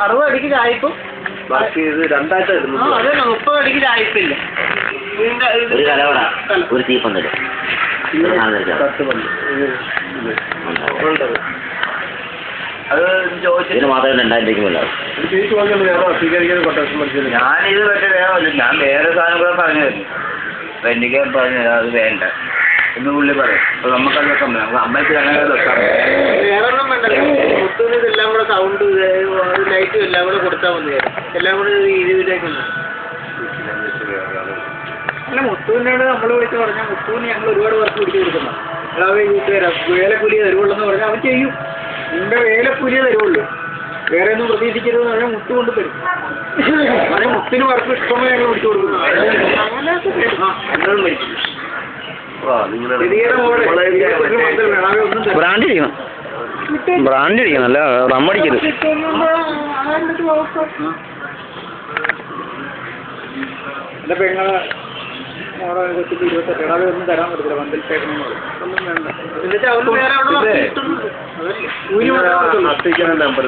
60 അടിക്ക് ചായപ്പും ബാക്കി ഇത് രണ്ടായിട്ട് അതെ 30 അടിക്ക് ചായപ്പില്ല. ഒരു കലവട ഒരു തീപ്പന്തല് അത് ഇതിന് മാത്രമേ 2000 രൂപയ്ക്കുമല്ല. ഞാനിത് പക്ഷേ വേണമല്ല, ഞാൻ വേറെ സാധനം കൂടെ പറഞ്ഞു തരുന്നു. എനിക്ക് പറഞ്ഞു തരാം, അത് വേണ്ട എന്ന് പുള്ളി പറയും. അപ്പൊ നമുക്കത് വെക്കാൻ നമുക്ക് അമ്പലത്തിൽ അങ്ങനെ വെക്കാം. വേറൊന്നും വേണ്ട, മുത്തൂന് ഇതെല്ലാം കൂടെ സൗണ്ട് ലൈറ്റും എല്ലാം കൂടെ കൊടുത്താൽ മതി. എല്ലാം കൂടെ 20 രൂപയ്ക്കുണ്ട്. അല്ല മുത്തൂരിനോട് നമ്മൾ വിളിച്ച് പറഞ്ഞാൽ മുത്തൂന് ഞങ്ങൾ ഒരുപാട് വർക്ക് പിടിച്ചു കൊടുക്കണം. അതാവേ കൂട്ടുകാരാ വേലക്കൂലിയെ തരുവുള്ളൂ എന്ന് പറഞ്ഞാൽ അവൻ ചെയ്യും. നിന്റെ വേലക്കൂലിയെ തരുവുള്ളൂ, വേറെ ഒന്നും പ്രതീക്ഷിക്കരുതെന്ന് പറഞ്ഞാൽ മുത്ത് കൊണ്ട് തരും. അങ്ങനെ മുത്തിന് വർക്ക് ഇഷ്ടമായി ഞങ്ങൾ പിടിച്ചു കൊടുക്കുന്നു. ബ്രാൻഡ് ചെയ്യണം, ബ്രാൻഡ് ചെയ്യണം, അല്ല റമ്മടിക്കരുത്. എന്റെ പെങ്ങളെ മോളെ കൊച്ചിട്ട് 28 അതൊന്നും തരാൻ പറ്റത്തില്ല. പന്തൽ പേക്കണെന്ന് പറയും. ഒന്നും വേണ്ട. എന്നിട്ട് അവന് വേറെ അവിടെ നമ്പർ